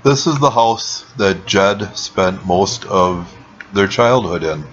This is the house that Jed spent most of their childhood in.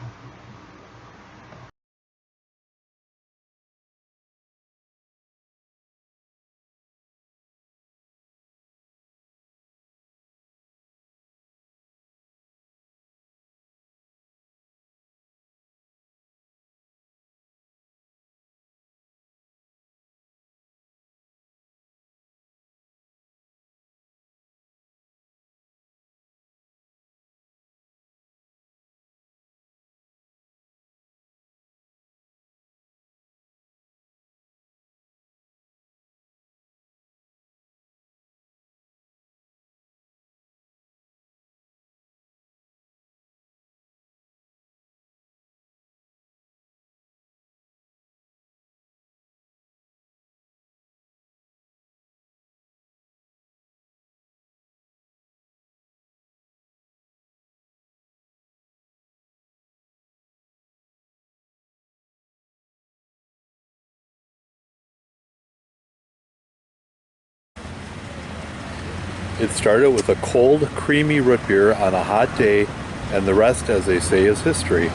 It started with a cold, creamy root beer on a hot day, and the rest, as they say, is history.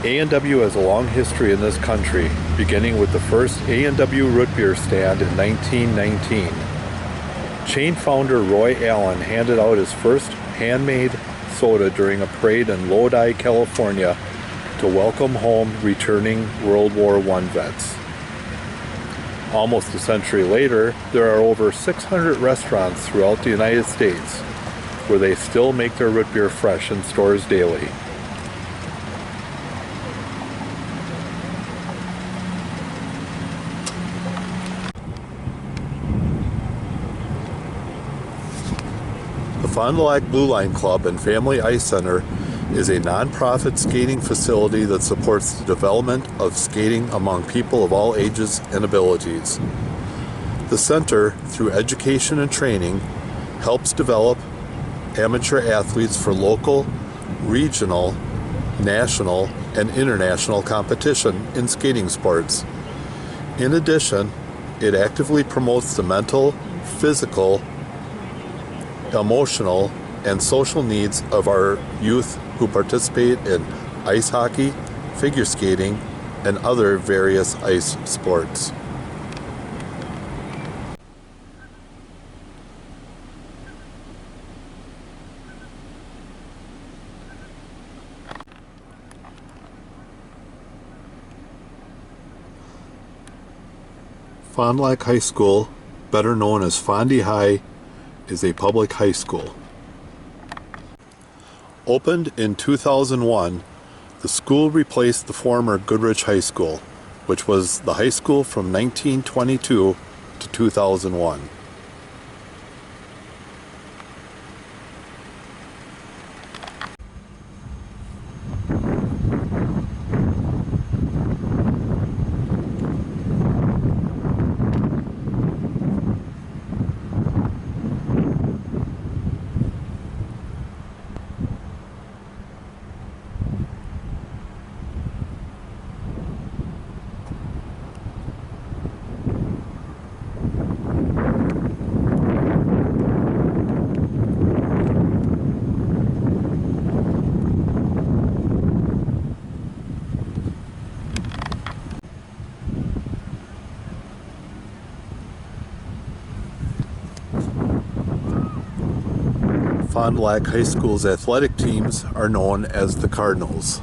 A&W has a long history in this country, beginning with the first A&W root beer stand in 1919. Chain founder Roy Allen handed out his first handmade soda during a parade in Lodi, California, to welcome home returning World War I vets. Almost a century later, there are over 600 restaurants throughout the United States where they still make their root beer fresh in stores daily. The Fond du Lac Blue Line Club and Family Ice Center is a non-profit skating facility that supports the development of skating among people of all ages and abilities. The center, through education and training, helps develop amateur athletes for local, regional, national, and international competition in skating sports. In addition, it actively promotes the mental, physical, emotional, and social needs of our youth who participate in ice hockey, figure skating, and other various ice sports. Fond du Lac High School, better known as Fondy High, is a public high school. Opened in 2001, the school replaced the former Goodrich High School, which was the high school from 1922 to 2001. Fond du Lac High School's athletic teams are known as the Cardinals.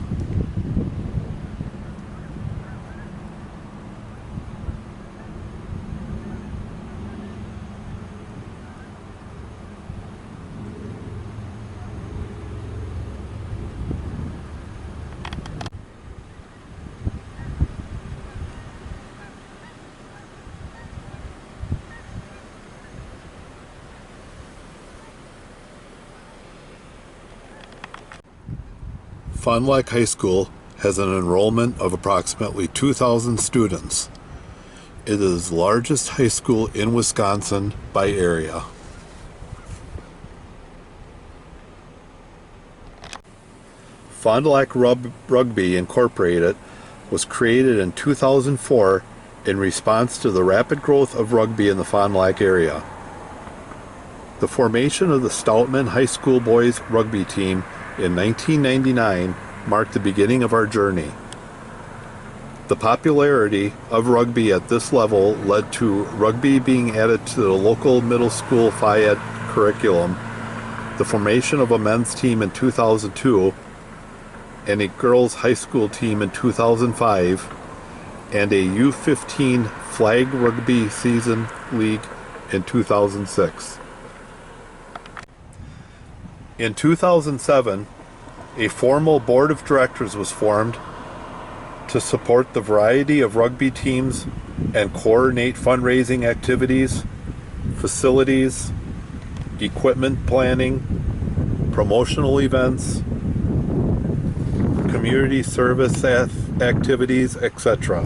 Fond du Lac High School has an enrollment of approximately 2,000 students. It is the largest high school in Wisconsin by area. Fond du Lac Rugby Incorporated was created in 2004 in response to the rapid growth of rugby in the Fond du Lac area. The formation of the Stoutman High School boys rugby team in 1999 marked the beginning of our journey. The popularity of rugby at this level led to rugby being added to the local middle school Phi-Ed curriculum, the formation of a men's team in 2002, and a girls' high school team in 2005, and a U15 flag rugby season league in 2006. In 2007, a formal board of directors was formed to support the variety of rugby teams and coordinate fundraising activities, facilities, equipment planning, promotional events, community service activities, etc.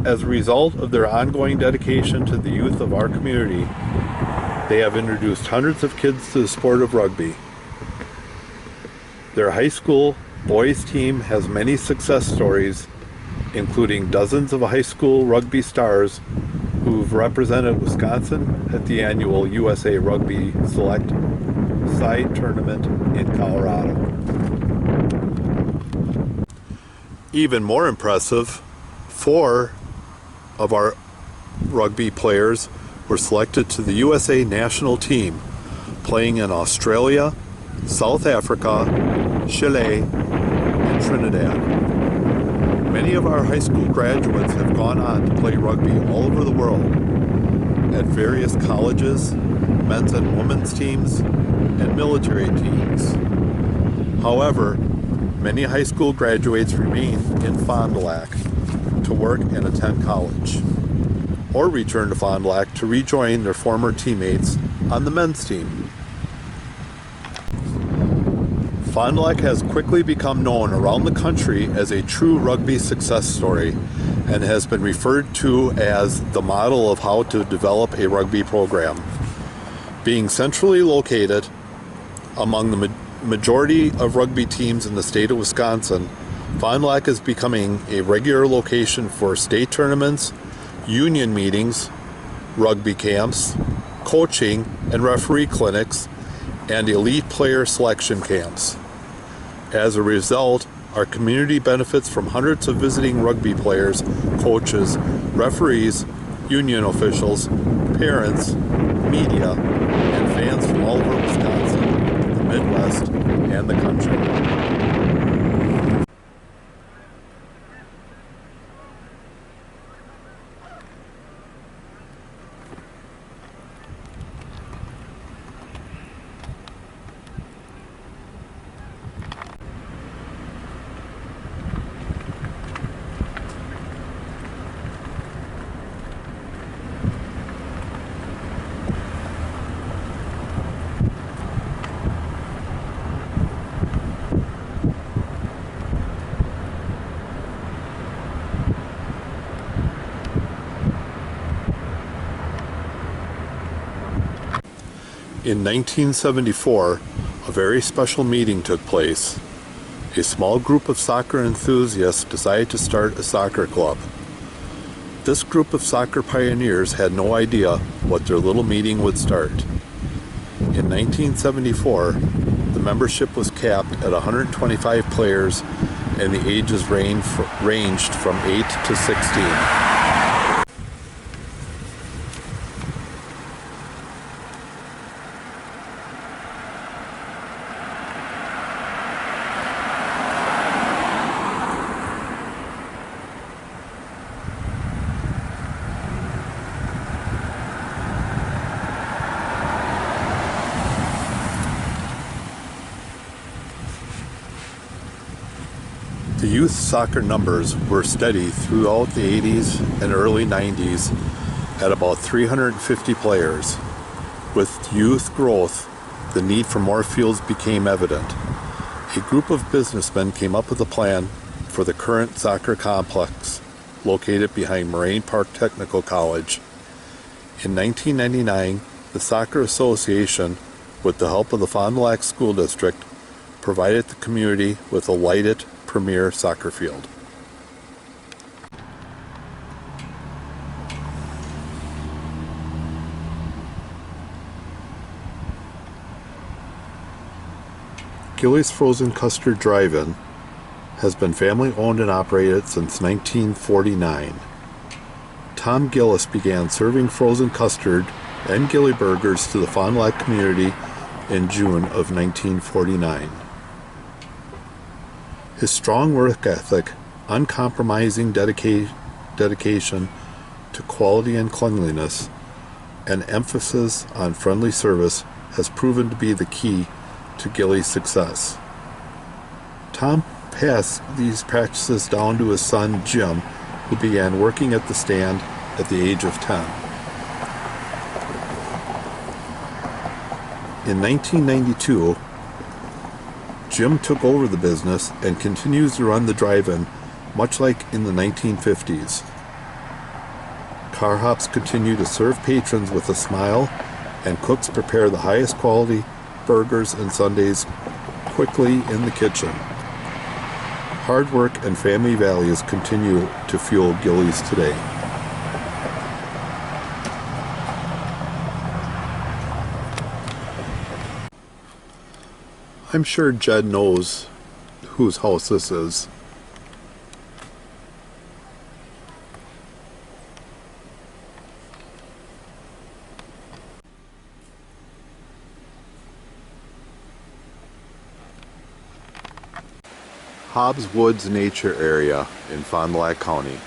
As a result of their ongoing dedication to the youth of our community, they have introduced hundreds of kids to the sport of rugby. Their high school boys team has many success stories, including dozens of high school rugby stars who've represented Wisconsin at the annual USA Rugby Select Side Tournament in Colorado. Even more impressive, 4 of our rugby players were selected to the USA national team, playing in Australia, South Africa, Chile, and Trinidad. Many of our high school graduates have gone on to play rugby all over the world at various colleges, men's and women's teams, and military teams. However, many high school graduates remain in Fond du Lac to work and attend college, or return to Fond du Lac to rejoin their former teammates on the men's team. Fond du Lac has quickly become known around the country as a true rugby success story and has been referred to as the model of how to develop a rugby program. Being centrally located among the majority of rugby teams in the state of Wisconsin, Fond du Lac is becoming a regular location for state tournaments, union meetings, rugby camps, coaching and referee clinics, and elite player selection camps. As a result, our community benefits from hundreds of visiting rugby players, coaches, referees, union officials, parents, media, and fans from all over Wisconsin, the Midwest, and the country. In 1974, a very special meeting took place. A small group of soccer enthusiasts decided to start a soccer club. This group of soccer pioneers had no idea what their little meeting would start. In 1974, the membership was capped at 125 players and the ages ranged from 8 to 16. The youth soccer numbers were steady throughout the 80s and early 90s at about 350 players. With youth growth, the need for more fields became evident. A group of businessmen came up with a plan for the current soccer complex located behind Moraine Park Technical College. In 1999, the Soccer Association, with the help of the Fond du Lac School District, provided the community with a lighted premier soccer field. Gillies Frozen Custard Drive-In has been family owned and operated since 1949. Tom Gillis began serving frozen custard and Gilly burgers to the Fond du Lac community in June of 1949. His strong work ethic, uncompromising dedication to quality and cleanliness, and emphasis on friendly service has proven to be the key to Gilly's success. Tom passed these practices down to his son Jim, who began working at the stand at the age of 10. In 1992, Jim took over the business and continues to run the drive-in much like in the 1950s. Car hops continue to serve patrons with a smile, and cooks prepare the highest quality burgers and sundaes quickly in the kitchen. Hard work and family values continue to fuel Gillies today. I'm sure Jed knows whose house this is. Hobbs Woods Nature Area in Fond du Lac County.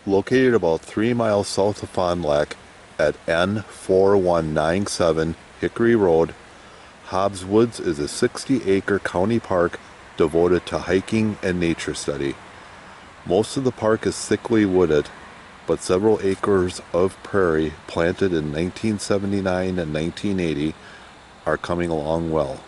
Located about 3 miles south of Fond du Lac at N4197 Hickory Road, Hobbs Woods is a 60-acre county park devoted to hiking and nature study. Most of the park is thickly wooded, but several acres of prairie planted in 1979 and 1980 are coming along well.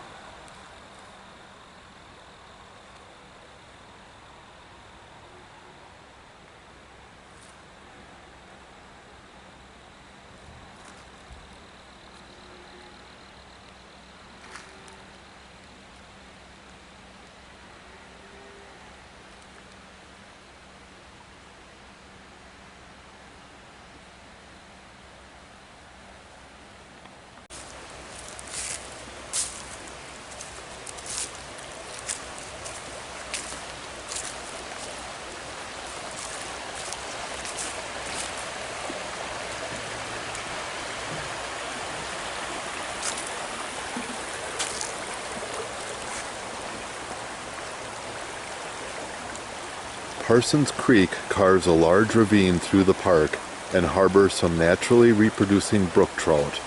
Parsons Creek carves a large ravine through the park and harbors some naturally reproducing brook trout.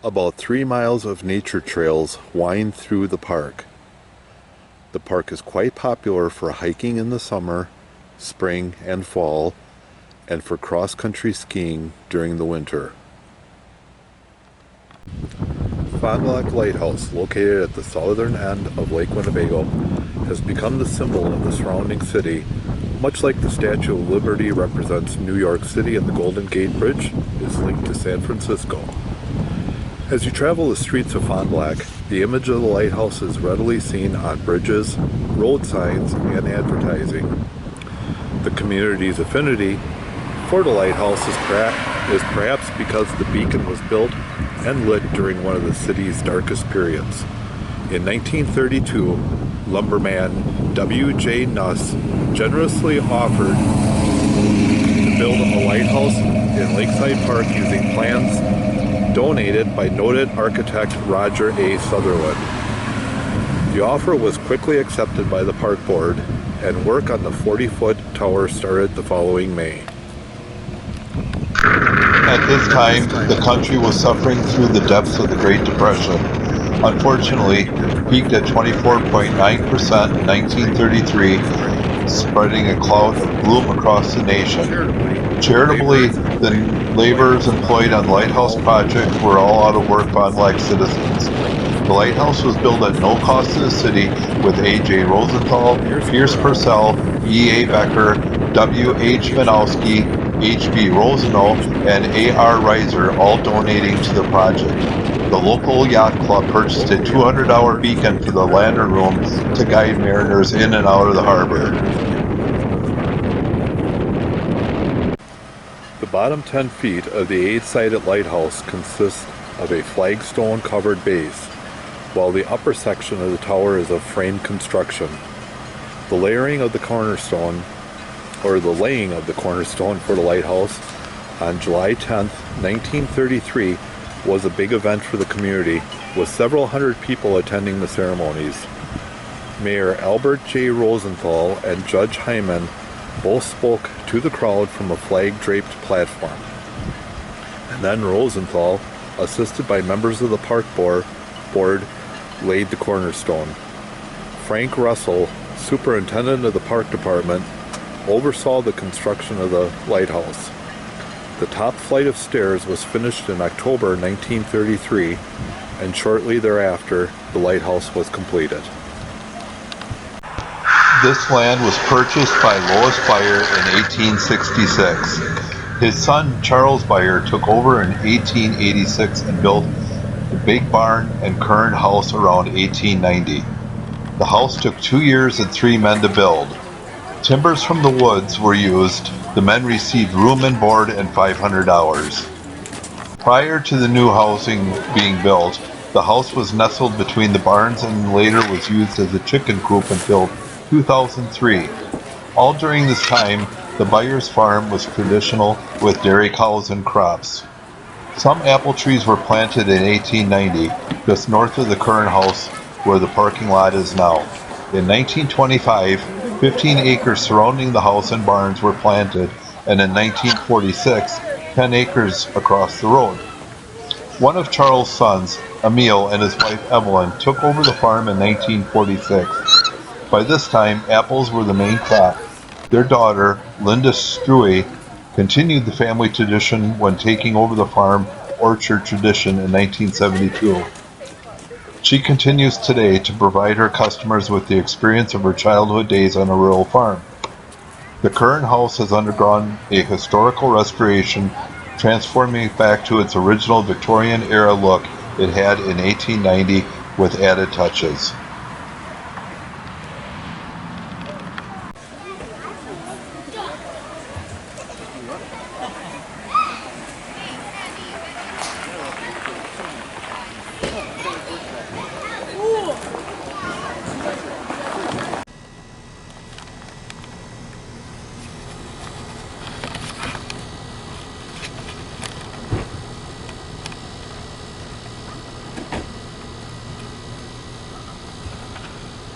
About 3 miles of nature trails wind through the park. The park is quite popular for hiking in the summer, spring and fall, and for cross-country skiing during the winter. Fond du Lac Lighthouse, located at the southern end of Lake Winnebago, has become the symbol of the surrounding city, much like the Statue of Liberty represents New York City and the Golden Gate Bridge is linked to San Francisco. As you travel the streets of Fond du Lac, the image of the lighthouse is readily seen on bridges, road signs, and advertising. The community's affinity for the lighthouse is perhaps because the beacon was built and lit during one of the city's darkest periods. In 1932, lumberman W.J. Nuss generously offered to build a lighthouse in Lakeside Park using plans donated by noted architect Roger A. Sutherland. The offer was quickly accepted by the park board, and work on the 40-foot tower started the following May. At this time, the country was suffering through the depths of the Great Depression. Unfortunately, peaked at 24.9% in 1933, spreading a cloud of gloom across the nation. Charitably, the laborers employed on the lighthouse project were all out of work on like citizens. The lighthouse was built at no cost to the city, with A.J. Rosenthal, Pierce Purcell, E.A. Becker, W.H. Manowski, H.B. Rosenow, and A.R. Reiser all donating to the project. The local yacht club purchased a 200-hour beacon for the lantern room to guide mariners in and out of the harbor. The bottom 10 feet of the 8-sided lighthouse consists of a flagstone-covered base, while the upper section of the tower is of frame construction. The laying of the cornerstone for the lighthouse on July 10, 1933 was a big event for the community, with several hundred people attending the ceremonies. Mayor Albert J. Rosenthal and Judge Hyman both spoke to the crowd from a flag-draped platform. And then Rosenthal, assisted by members of the park board, laid the cornerstone. Frank Russell, superintendent of the park department, oversaw the construction of the lighthouse. The top flight of stairs was finished in October 1933, and shortly thereafter, the lighthouse was completed. This land was purchased by Lois Beyer in 1866. His son, Charles Beyer, took over in 1886 and built the big barn and current house around 1890. The house took 2 years and 3 men to build. Timbers from the woods were used. The men received room and board and $500. Prior to the new housing being built, the house was nestled between the barns and later was used as a chicken coop until 2003. All during this time, the Byers farm was traditional with dairy cows and crops. Some apple trees were planted in 1890, just north of the current house where the parking lot is now. In 1925, 15 acres surrounding the house and barns were planted, and in 1946, 10 acres across the road. One of Charles' sons, Emil, and his wife Evelyn took over the farm in 1946. By this time, apples were the main crop. Their daughter, Linda Struy, continued the family tradition when taking over the farm orchard tradition in 1972. She continues today to provide her customers with the experience of her childhood days on a rural farm. The current house has undergone a historical restoration, transforming it back to its original Victorian-era look it had in 1890 with added touches.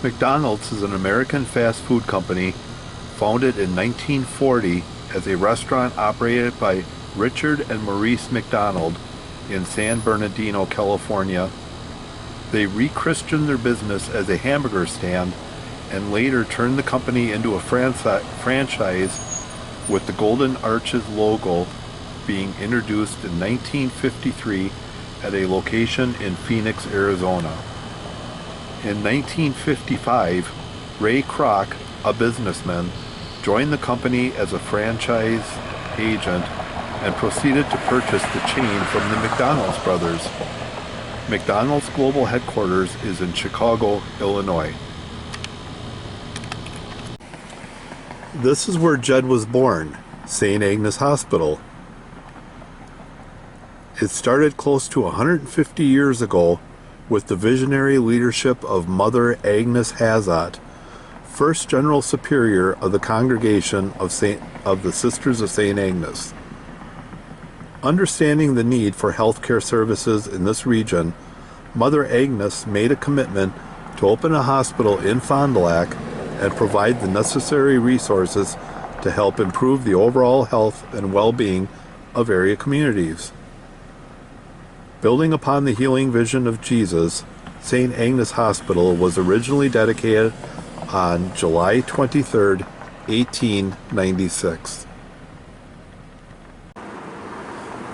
McDonald's is an American fast food company founded in 1940 as a restaurant operated by Richard and Maurice McDonald in San Bernardino, California. They rechristened their business as a hamburger stand and later turned the company into a franchise, with the Golden Arches logo being introduced in 1953 at a location in Phoenix, Arizona. In 1955, Ray Kroc, a businessman, joined the company as a franchise agent and proceeded to purchase the chain from the McDonald's brothers. McDonald's global headquarters is in Chicago, Illinois. This is where JED was born, St. Agnes Hospital. It started close to 150 years ago with the visionary leadership of Mother Agnes Hazot, first General Superior of the Congregation of the Sisters of St. Agnes. Understanding the need for healthcare services in this region, Mother Agnes made a commitment to open a hospital in Fond du Lac and provide the necessary resources to help improve the overall health and well-being of area communities. Building upon the healing vision of Jesus, St. Agnes Hospital was originally dedicated on July 23, 1896.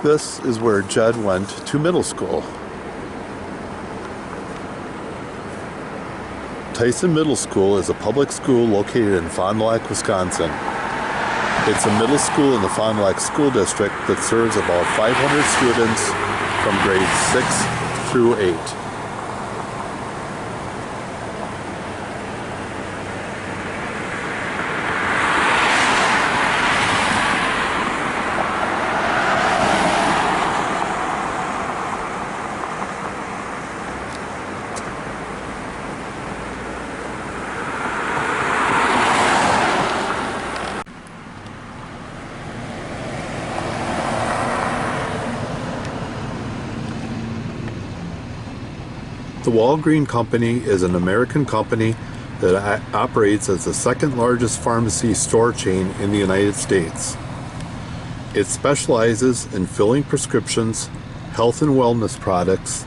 This is where JED went to middle school. Tyson Middle School is a public school located in Fond du Lac, Wisconsin. It's a middle school in the Fond du Lac School District that serves about 500 students from grades 6 through 8. The Walgreen Company is an American company that operates as the second largest pharmacy store chain in the United States. It specializes in filling prescriptions, health and wellness products,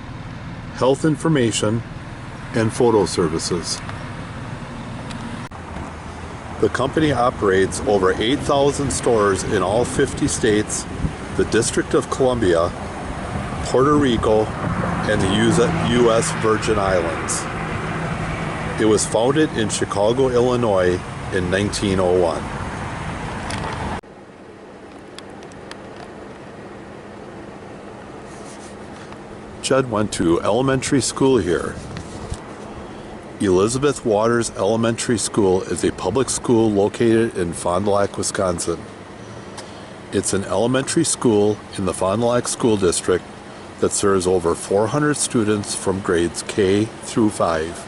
health information, and photo services. The company operates over 8,000 stores in all 50 states, the District of Columbia, Puerto Rico, and the U.S. Virgin Islands. It was founded in Chicago, Illinois in 1901. JED went to elementary school here. Elizabeth Waters Elementary School is a public school located in Fond du Lac, Wisconsin. It's an elementary school in the Fond du Lac School District that serves over 400 students from grades K through 5.